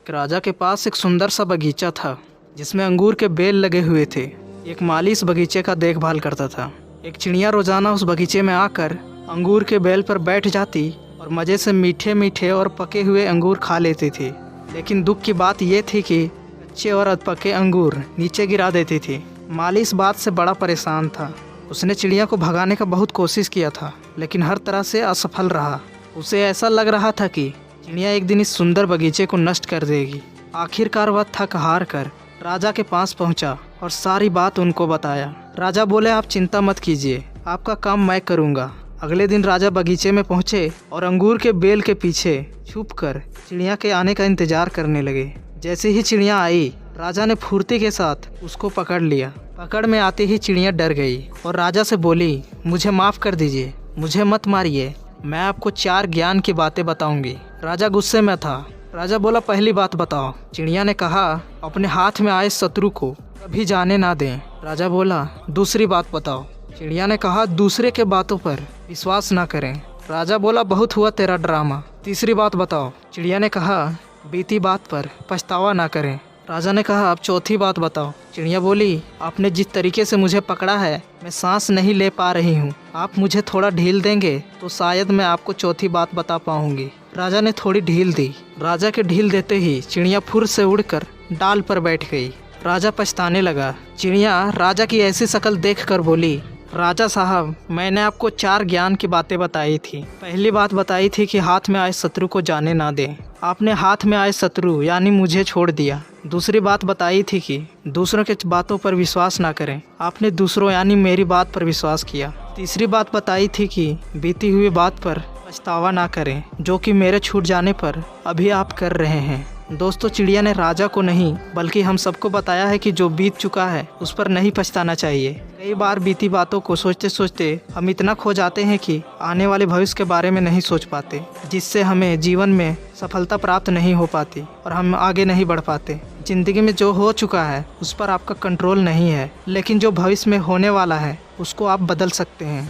एक राजा के पास एक सुंदर सा बगीचा था जिसमें अंगूर के बेल लगे हुए थे। एक माली इस बगीचे का देखभाल करता था। एक चिड़िया रोजाना उस बगीचे में आकर अंगूर के बेल पर बैठ जाती और मज़े से मीठे मीठे और पके हुए अंगूर खा लेती थी। लेकिन दुख की बात यह थी कि कच्चे और अधपके अंगूर नीचे गिरा देती थी। माली इस बात से बड़ा परेशान था। उसने चिड़िया को भगाने का बहुत कोशिश किया था, लेकिन हर तरह से असफल रहा। उसे ऐसा लग रहा था कि चिड़िया एक दिन इस सुंदर बगीचे को नष्ट कर देगी। आखिरकार वह थक हार कर राजा के पास पहुंचा और सारी बात उनको बताया। राजा बोले, आप चिंता मत कीजिए, आपका काम मैं करूंगा। अगले दिन राजा बगीचे में पहुंचे और अंगूर के बेल के पीछे छुपकर चिड़िया के आने का इंतजार करने लगे। जैसे ही चिड़िया आई, राजा ने फुर्ती के साथ उसको पकड़ लिया। पकड़ में आते ही चिड़िया डर गई और राजा से बोली, मुझे माफ़ कर दीजिए, मुझे मत मारिए, मैं आपको 4 ज्ञान की बातें बताऊंगी। राजा गुस्से में था। राजा बोला, पहली बात बताओ। चिड़िया ने कहा, अपने हाथ में आए शत्रु को कभी जाने ना दें। राजा बोला, दूसरी बात बताओ। चिड़िया ने कहा, दूसरे के बातों पर विश्वास ना करें। राजा बोला, बहुत हुआ तेरा ड्रामा, तीसरी बात बताओ। चिड़िया ने कहा, बीती बात पर पछतावा ना करें। राजा ने कहा, अब चौथी बात बताओ। चिड़िया बोली, आपने जिस तरीके से मुझे पकड़ा है, मैं सांस नहीं ले पा रही हूँ। आप मुझे थोड़ा ढील देंगे तो शायद मैं आपको चौथी बात बता पाऊंगी। राजा ने थोड़ी ढील दी। राजा के ढील देते ही चिड़िया फुर से उड़कर डाल पर बैठ गई। राजा पछताने लगा। चिड़िया राजा की ऐसी शक्ल देखकर बोली, राजा साहब, मैंने आपको 4 ज्ञान की बातें बताई थी। पहली बात बताई थी कि हाथ में आए शत्रु को जाने ना दें। आपने हाथ में आए शत्रु यानी मुझे छोड़ दिया। दूसरी बात बताई थी कि दूसरों के बातों पर विश्वास ना करें। आपने दूसरों यानी मेरी बात पर विश्वास किया। तीसरी बात बताई थी कि बीती हुई बात पर पछतावा ना करें, जो कि मेरे छूट जाने पर अभी आप कर रहे हैं। दोस्तों, चिड़िया ने राजा को नहीं बल्कि हम सबको बताया है कि जो बीत चुका है उस पर नहीं पछताना चाहिए। कई बार बीती बातों को सोचते सोचते हम इतना खो जाते हैं कि आने वाले भविष्य के बारे में नहीं सोच पाते, जिससे हमें जीवन में सफलता प्राप्त नहीं हो पाती और हम आगे नहीं बढ़ पाते। जिंदगी में जो हो चुका है उस पर आपका कंट्रोल नहीं है, लेकिन जो भविष्य में होने वाला है उसको आप बदल सकते हैं।